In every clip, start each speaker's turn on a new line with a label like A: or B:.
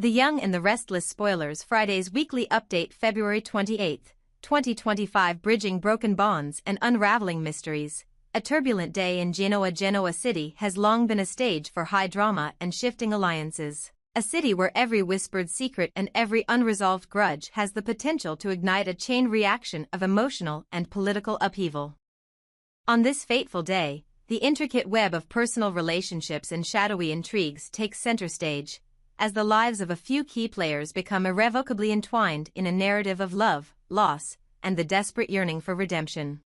A: The Young and the Restless spoilers Friday's weekly update February 28, 2025 bridging broken bonds and unraveling mysteries. A turbulent day in Genoa City has long been a stage for high drama and shifting alliances. A city where every whispered secret and every unresolved grudge has the potential to ignite a chain reaction of emotional and political upheaval. On this fateful day, the intricate web of personal relationships and shadowy intrigues takes center stage, as the lives of a few key players become irrevocably entwined in a narrative of love, loss, and the desperate yearning for redemption.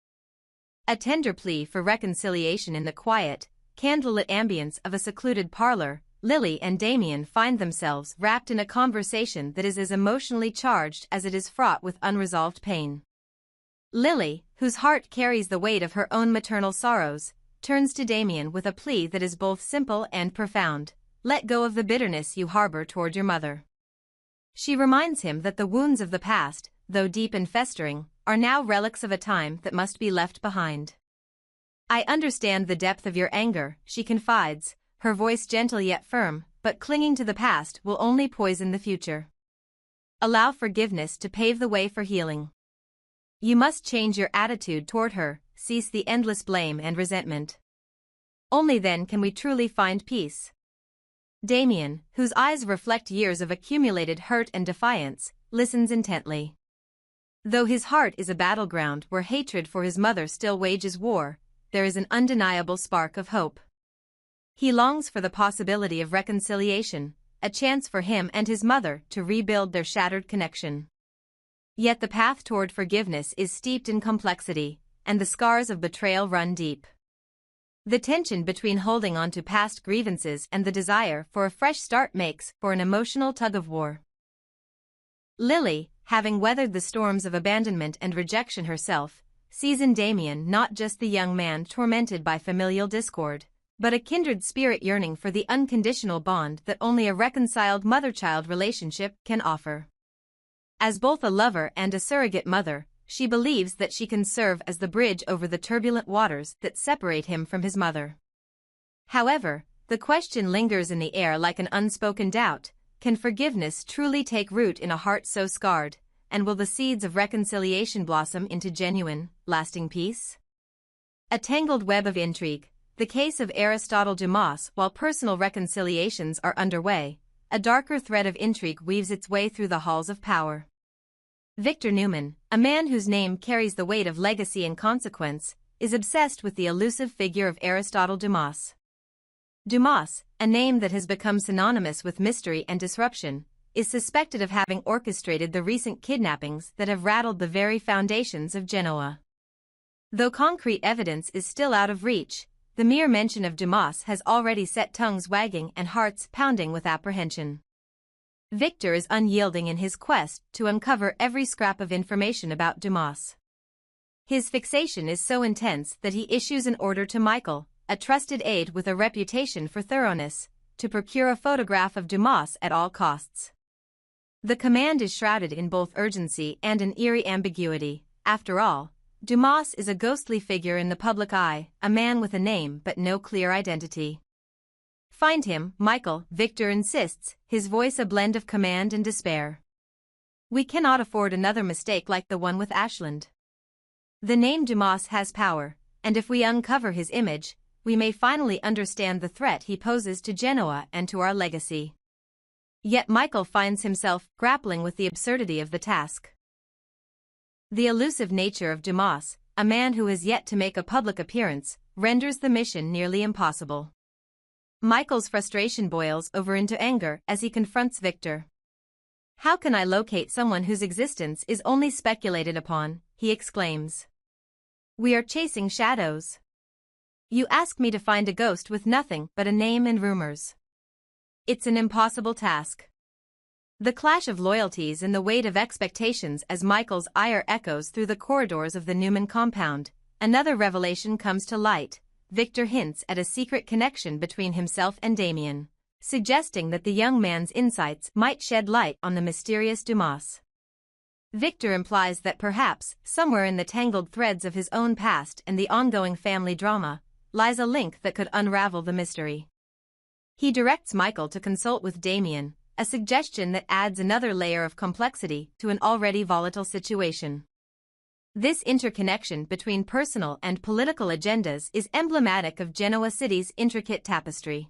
A: A tender plea for reconciliation in the quiet, candlelit ambience of a secluded parlor, Lily and Damien find themselves wrapped in a conversation that is as emotionally charged as it is fraught with unresolved pain. Lily, whose heart carries the weight of her own maternal sorrows, turns to Damien with a plea that is both simple and profound. Let go of the bitterness you harbor toward your mother. She reminds him that the wounds of the past, though deep and festering, are now relics of a time that must be left behind. I understand the depth of your anger, she confides, her voice gentle yet firm, but clinging to the past will only poison the future. Allow forgiveness to pave the way for healing. You must change your attitude toward her, cease the endless blame and resentment. Only then can we truly find peace. Damien, whose eyes reflect years of accumulated hurt and defiance, listens intently. Though his heart is a battleground where hatred for his mother still wages war, there is an undeniable spark of hope. He longs for the possibility of reconciliation, a chance for him and his mother to rebuild their shattered connection. Yet the path toward forgiveness is steeped in complexity, and the scars of betrayal run deep. The tension between holding on to past grievances and the desire for a fresh start makes for an emotional tug-of-war. Lily, having weathered the storms of abandonment and rejection herself, sees in Damien not just the young man tormented by familial discord, but a kindred spirit yearning for the unconditional bond that only a reconciled mother-child relationship can offer. As both a lover and a surrogate mother, she believes that she can serve as the bridge over the turbulent waters that separate him from his mother. However, the question lingers in the air like an unspoken doubt: can forgiveness truly take root in a heart so scarred, and will the seeds of reconciliation blossom into genuine, lasting peace? A tangled web of intrigue, the case of Aristotle Dumas. While personal reconciliations are underway, a darker thread of intrigue weaves its way through the halls of power. Victor Newman, a man whose name carries the weight of legacy and consequence, is obsessed with the elusive figure of Aristotle Dumas. Dumas, a name that has become synonymous with mystery and disruption, is suspected of having orchestrated the recent kidnappings that have rattled the very foundations of Genoa. Though concrete evidence is still out of reach, the mere mention of Dumas has already set tongues wagging and hearts pounding with apprehension. Victor is unyielding in his quest to uncover every scrap of information about Dumas. His fixation is so intense that he issues an order to Michael, a trusted aide with a reputation for thoroughness, to procure a photograph of Dumas at all costs. The command is shrouded in both urgency and an eerie ambiguity. After all, Dumas is a ghostly figure in the public eye, a man with a name but no clear identity. Find him, Michael, Victor insists, his voice a blend of command and despair. We cannot afford another mistake like the one with Ashland. The name Dumas has power, and if we uncover his image, we may finally understand the threat he poses to Genoa and to our legacy. Yet Michael finds himself grappling with the absurdity of the task. The elusive nature of Dumas, a man who has yet to make a public appearance, renders the mission nearly impossible. Michael's frustration boils over into anger as he confronts Victor. "How can I locate someone whose existence is only speculated upon?" he exclaims. "We are chasing shadows. You ask me to find a ghost with nothing but a name and rumors. It's an impossible task." The clash of loyalties and the weight of expectations as Michael's ire echoes through the corridors of the Newman compound, another revelation comes to light. Victor hints at a secret connection between himself and Damien, suggesting that the young man's insights might shed light on the mysterious Dumas. Victor implies that perhaps, somewhere in the tangled threads of his own past and the ongoing family drama, lies a link that could unravel the mystery. He directs Michael to consult with Damien, a suggestion that adds another layer of complexity to an already volatile situation. This interconnection between personal and political agendas is emblematic of Genoa City's intricate tapestry.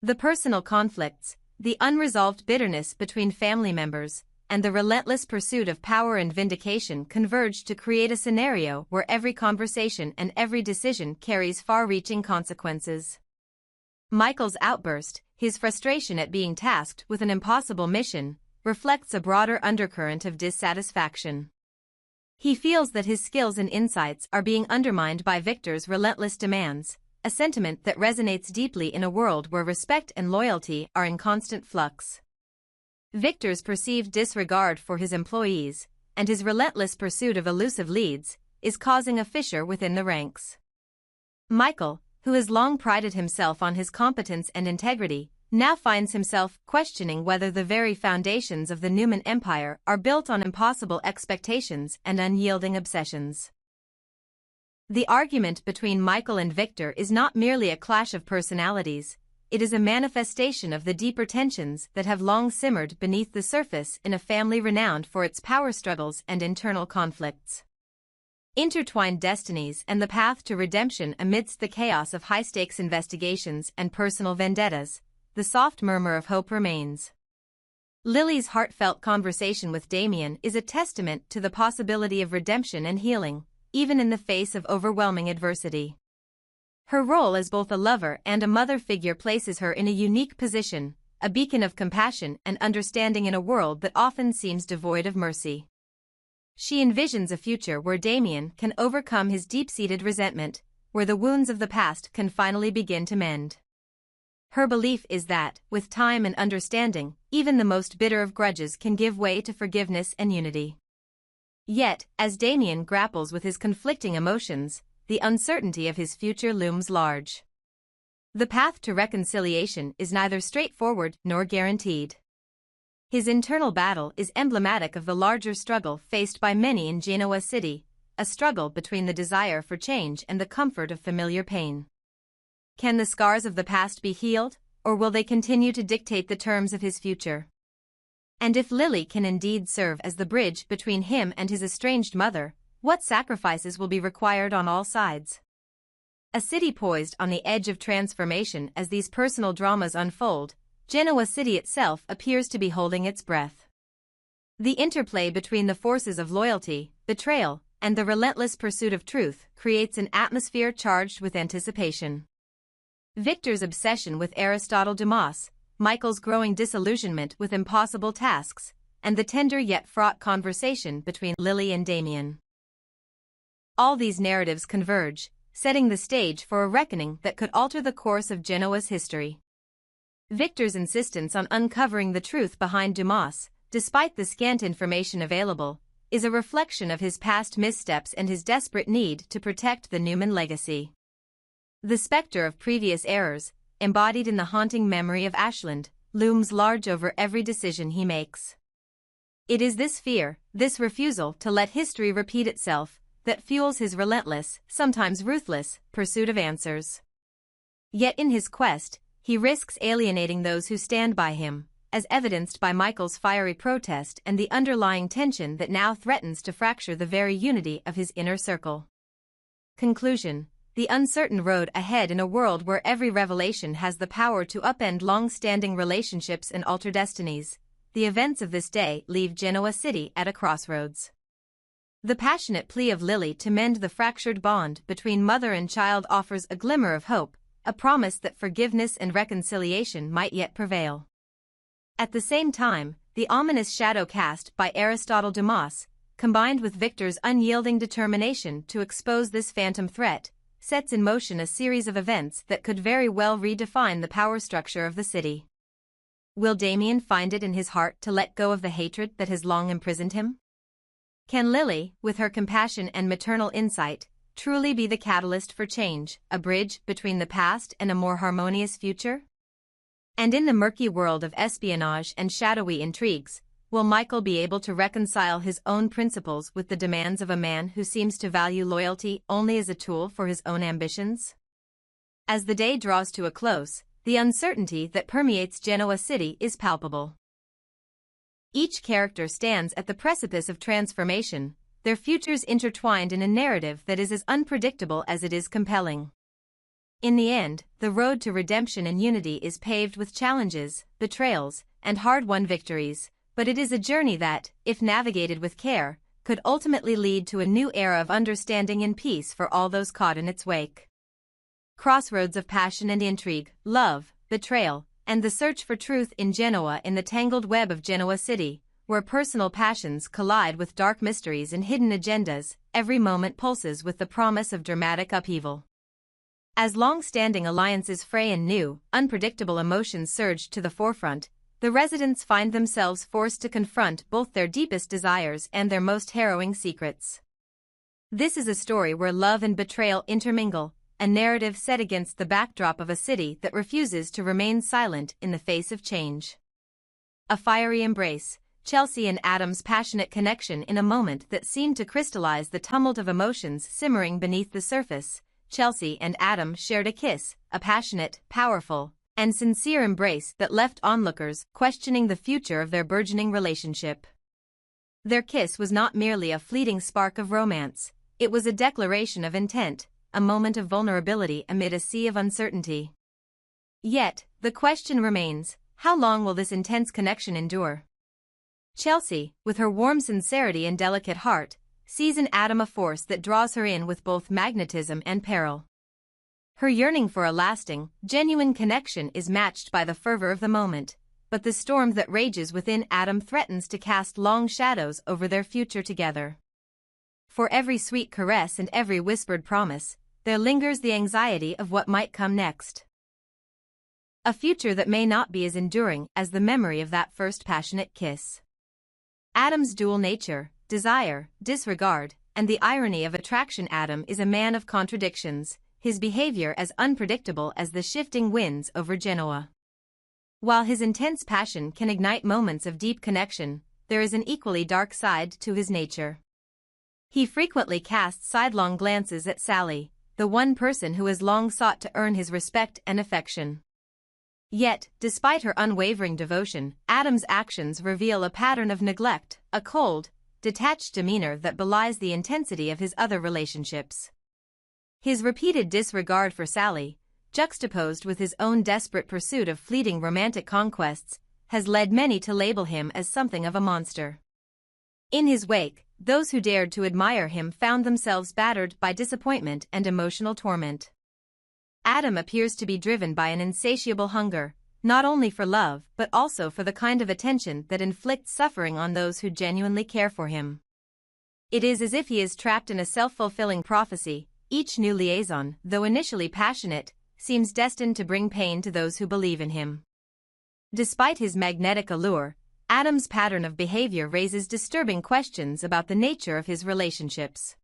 A: The personal conflicts, the unresolved bitterness between family members, and the relentless pursuit of power and vindication converge to create a scenario where every conversation and every decision carries far-reaching consequences. Michael's outburst, his frustration at being tasked with an impossible mission, reflects a broader undercurrent of dissatisfaction. He feels that his skills and insights are being undermined by Victor's relentless demands, a sentiment that resonates deeply in a world where respect and loyalty are in constant flux. Victor's perceived disregard for his employees, and his relentless pursuit of elusive leads, is causing a fissure within the ranks. Michael, who has long prided himself on his competence and integrity, now finds himself questioning whether the very foundations of the Newman Empire are built on impossible expectations and unyielding obsessions. The argument between Michael and Victor is not merely a clash of personalities. It is a manifestation of the deeper tensions that have long simmered beneath the surface in a family renowned for its power struggles and internal conflicts. Intertwined destinies and the path to redemption amidst the chaos of high-stakes investigations and personal vendettas, the soft murmur of hope remains. Lily's heartfelt conversation with Damien is a testament to the possibility of redemption and healing, even in the face of overwhelming adversity. Her role as both a lover and a mother figure places her in a unique position, a beacon of compassion and understanding in a world that often seems devoid of mercy. She envisions a future where Damien can overcome his deep-seated resentment, where the wounds of the past can finally begin to mend. Her belief is that, with time and understanding, even the most bitter of grudges can give way to forgiveness and unity. Yet, as Damien grapples with his conflicting emotions, the uncertainty of his future looms large. The path to reconciliation is neither straightforward nor guaranteed. His internal battle is emblematic of the larger struggle faced by many in Genoa City, a struggle between the desire for change and the comfort of familiar pain. Can the scars of the past be healed, or will they continue to dictate the terms of his future? And if Lily can indeed serve as the bridge between him and his estranged mother, what sacrifices will be required on all sides? A city poised on the edge of transformation as these personal dramas unfold, Genoa City itself appears to be holding its breath. The interplay between the forces of loyalty, betrayal, and the relentless pursuit of truth creates an atmosphere charged with anticipation. Victor's obsession with Aristotle Dumas, Michael's growing disillusionment with impossible tasks, and the tender yet fraught conversation between Lily and Damien. All these narratives converge, setting the stage for a reckoning that could alter the course of Genoa's history. Victor's insistence on uncovering the truth behind Dumas, despite the scant information available, is a reflection of his past missteps and his desperate need to protect the Newman legacy. The specter of previous errors, embodied in the haunting memory of Ashland, looms large over every decision he makes. It is this fear, this refusal to let history repeat itself, that fuels his relentless, sometimes ruthless, pursuit of answers. Yet in his quest, he risks alienating those who stand by him, as evidenced by Michael's fiery protest and the underlying tension that now threatens to fracture the very unity of his inner circle. Conclusion: the uncertain road ahead in a world where every revelation has the power to upend long-standing relationships and alter destinies. The events of this day leave Genoa City at a crossroads. The passionate plea of Lily to mend the fractured bond between mother and child offers a glimmer of hope, a promise that forgiveness and reconciliation might yet prevail. At the same time, the ominous shadow cast by Aristotle Dumas, combined with Victor's unyielding determination to expose this phantom threat, sets in motion a series of events that could very well redefine the power structure of the city. Will Damien find it in his heart to let go of the hatred that has long imprisoned him? Can Lily, with her compassion and maternal insight, truly be the catalyst for change, a bridge between the past and a more harmonious future? And in the murky world of espionage and shadowy intrigues, will Michael be able to reconcile his own principles with the demands of a man who seems to value loyalty only as a tool for his own ambitions? As the day draws to a close, the uncertainty that permeates Genoa City is palpable. Each character stands at the precipice of transformation, their futures intertwined in a narrative that is as unpredictable as it is compelling. In the end, the road to redemption and unity is paved with challenges, betrayals, and hard-won victories, but it is a journey that, if navigated with care, could ultimately lead to a new era of understanding and peace for all those caught in its wake. Crossroads of passion and intrigue, love, betrayal, and the search for truth in Genoa, in the tangled web of Genoa City, where personal passions collide with dark mysteries and hidden agendas, every moment pulses with the promise of dramatic upheaval. As long-standing alliances fray and new, unpredictable emotions surge to the forefront, the residents find themselves forced to confront both their deepest desires and their most harrowing secrets. This is a story where love and betrayal intermingle, a narrative set against the backdrop of a city that refuses to remain silent in the face of change. A fiery embrace, Chelsea and Adam's passionate connection in a moment that seemed to crystallize the tumult of emotions simmering beneath the surface. Chelsea and Adam shared a kiss, a passionate, powerful, and sincere embrace that left onlookers questioning the future of their burgeoning relationship. Their kiss was not merely a fleeting spark of romance, it was a declaration of intent, a moment of vulnerability amid a sea of uncertainty. Yet, the question remains, how long will this intense connection endure? Chelsea, with her warm sincerity and delicate heart, sees in Adam a force that draws her in with both magnetism and peril. Her yearning for a lasting, genuine connection is matched by the fervor of the moment, but the storm that rages within Adam threatens to cast long shadows over their future together. For every sweet caress and every whispered promise, there lingers the anxiety of what might come next. A future that may not be as enduring as the memory of that first passionate kiss. Adam's dual nature, desire, disregard, and the irony of attraction. Adam is a man of contradictions, his behavior as unpredictable as the shifting winds over Genoa. While his intense passion can ignite moments of deep connection, there is an equally dark side to his nature. He frequently casts sidelong glances at Sally, the one person who has long sought to earn his respect and affection. Yet, despite her unwavering devotion, Adam's actions reveal a pattern of neglect, a cold, detached demeanor that belies the intensity of his other relationships. His repeated disregard for Sally, juxtaposed with his own desperate pursuit of fleeting romantic conquests, has led many to label him as something of a monster. In his wake, those who dared to admire him found themselves battered by disappointment and emotional torment. Adam appears to be driven by an insatiable hunger, not only for love but also for the kind of attention that inflicts suffering on those who genuinely care for him. It is as if he is trapped in a self-fulfilling prophecy. Each new liaison, though initially passionate, seems destined to bring pain to those who believe in him. Despite his magnetic allure, Adam's pattern of behavior raises disturbing questions about the nature of his relationships.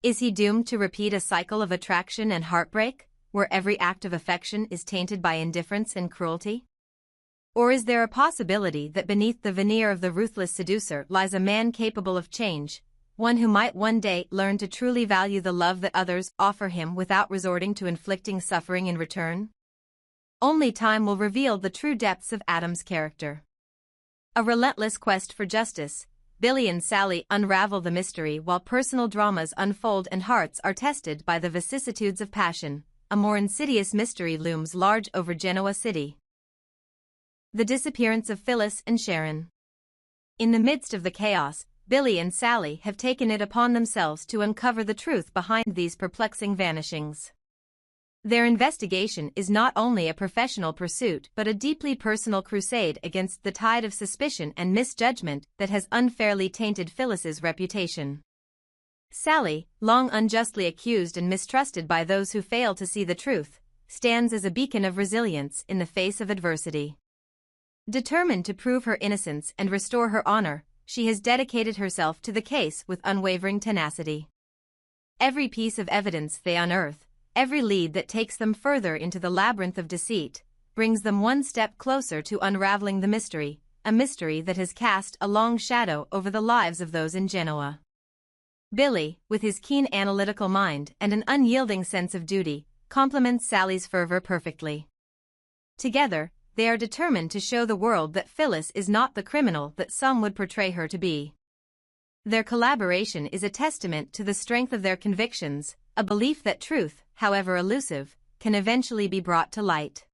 A: Is he doomed to repeat a cycle of attraction and heartbreak, where every act of affection is tainted by indifference and cruelty? Or is there a possibility that beneath the veneer of the ruthless seducer lies a man capable of change, one who might one day learn to truly value the love that others offer him without resorting to inflicting suffering in return? Only time will reveal the true depths of Adam's character. A relentless quest for justice, Billy and Sally unravel the mystery while personal dramas unfold and hearts are tested by the vicissitudes of passion. A more insidious mystery looms large over Genoa City. The disappearance of Phyllis and Sharon. In the midst of the chaos, Billy and Sally have taken it upon themselves to uncover the truth behind these perplexing vanishings. Their investigation is not only a professional pursuit but a deeply personal crusade against the tide of suspicion and misjudgment that has unfairly tainted Phyllis's reputation. Sally, long unjustly accused and mistrusted by those who fail to see the truth, stands as a beacon of resilience in the face of adversity. Determined to prove her innocence and restore her honor, she has dedicated herself to the case with unwavering tenacity. Every piece of evidence they unearth, every lead that takes them further into the labyrinth of deceit, brings them one step closer to unraveling the mystery, a mystery that has cast a long shadow over the lives of those in Genoa. Billy, with his keen analytical mind and an unyielding sense of duty, complements Sally's fervor perfectly. Together, they are determined to show the world that Phyllis is not the criminal that some would portray her to be. Their collaboration is a testament to the strength of their convictions, a belief that truth, however elusive, can eventually be brought to light.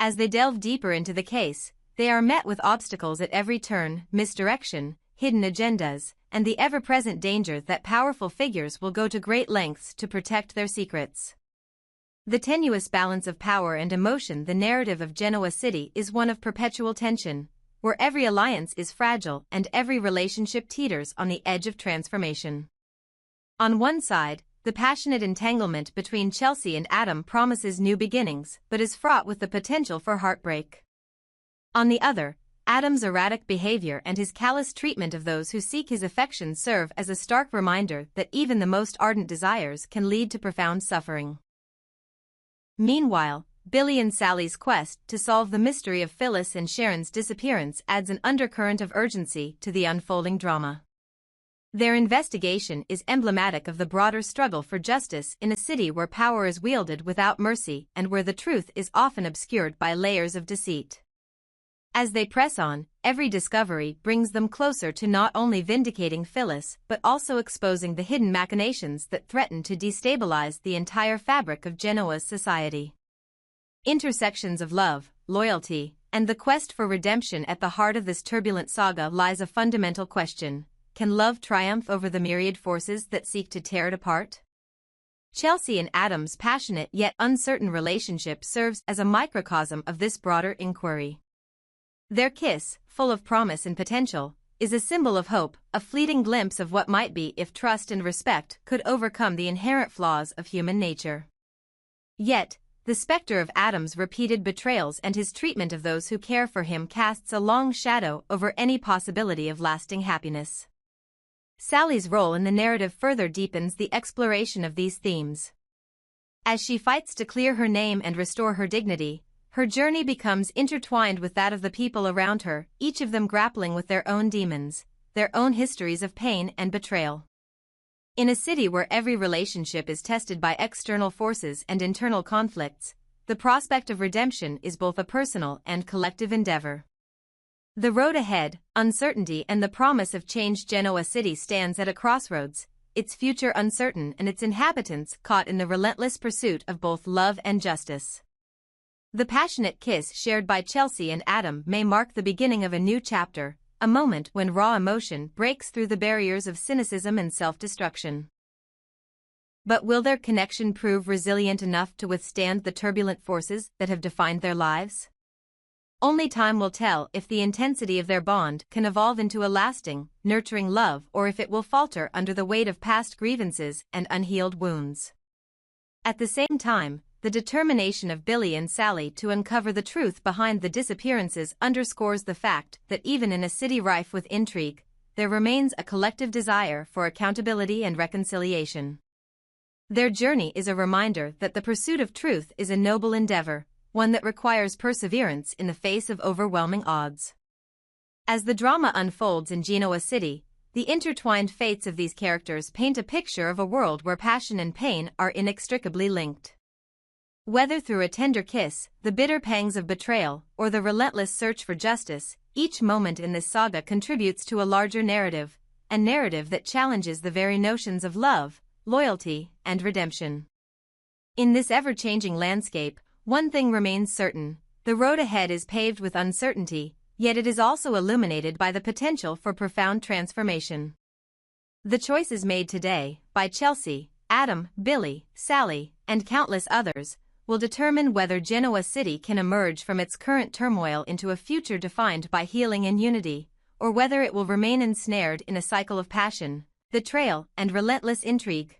A: As they delve deeper into the case, they are met with obstacles at every turn, misdirection, hidden agendas, and the ever-present danger that powerful figures will go to great lengths to protect their secrets. The tenuous balance of power and emotion. The narrative of Genoa City is one of perpetual tension, where every alliance is fragile and every relationship teeters on the edge of transformation. On one side, the passionate entanglement between Chelsea and Adam promises new beginnings but is fraught with the potential for heartbreak. On the other, Adam's erratic behavior and his callous treatment of those who seek his affection serve as a stark reminder that even the most ardent desires can lead to profound suffering. Meanwhile, Billy and Sally's quest to solve the mystery of Phyllis and Sharon's disappearance adds an undercurrent of urgency to the unfolding drama. Their investigation is emblematic of the broader struggle for justice in a city where power is wielded without mercy and where the truth is often obscured by layers of deceit. As they press on, every discovery brings them closer to not only vindicating Phyllis but also exposing the hidden machinations that threaten to destabilize the entire fabric of Genoa's society. Intersections of love, loyalty, and the quest for redemption. At the heart of this turbulent saga lies a fundamental question: can love triumph over the myriad forces that seek to tear it apart? Chelsea and Adam's passionate yet uncertain relationship serves as a microcosm of this broader inquiry. Their kiss, full of promise and potential, is a symbol of hope, a fleeting glimpse of what might be if trust and respect could overcome the inherent flaws of human nature. Yet, the specter of Adam's repeated betrayals and his treatment of those who care for him casts a long shadow over any possibility of lasting happiness. Sally's role in the narrative further deepens the exploration of these themes. As she fights to clear her name and restore her dignity, her journey becomes intertwined with that of the people around her, each of them grappling with their own demons, their own histories of pain and betrayal. In a city where every relationship is tested by external forces and internal conflicts, the prospect of redemption is both a personal and collective endeavor. The road ahead, uncertainty and the promise of change. Genoa City stands at a crossroads, its future uncertain and its inhabitants caught in the relentless pursuit of both love and justice. The passionate kiss shared by Chelsea and Adam may mark the beginning of a new chapter, a moment when raw emotion breaks through the barriers of cynicism and self-destruction. But will their connection prove resilient enough to withstand the turbulent forces that have defined their lives? Only time will tell if the intensity of their bond can evolve into a lasting, nurturing love or if it will falter under the weight of past grievances and unhealed wounds. At the same time, the determination of Billy and Sally to uncover the truth behind the disappearances underscores the fact that even in a city rife with intrigue, there remains a collective desire for accountability and reconciliation. Their journey is a reminder that the pursuit of truth is a noble endeavor, one that requires perseverance in the face of overwhelming odds. As the drama unfolds in Genoa City, the intertwined fates of these characters paint a picture of a world where passion and pain are inextricably linked. Whether through a tender kiss, the bitter pangs of betrayal, or the relentless search for justice, each moment in this saga contributes to a larger narrative, a narrative that challenges the very notions of love, loyalty, and redemption. In this ever-changing landscape, one thing remains certain: the road ahead is paved with uncertainty, yet it is also illuminated by the potential for profound transformation. The choices made today, by Chelsea, Adam, Billy, Sally, and countless others, will determine whether Genoa City can emerge from its current turmoil into a future defined by healing and unity, or whether it will remain ensnared in a cycle of passion, betrayal, and relentless intrigue.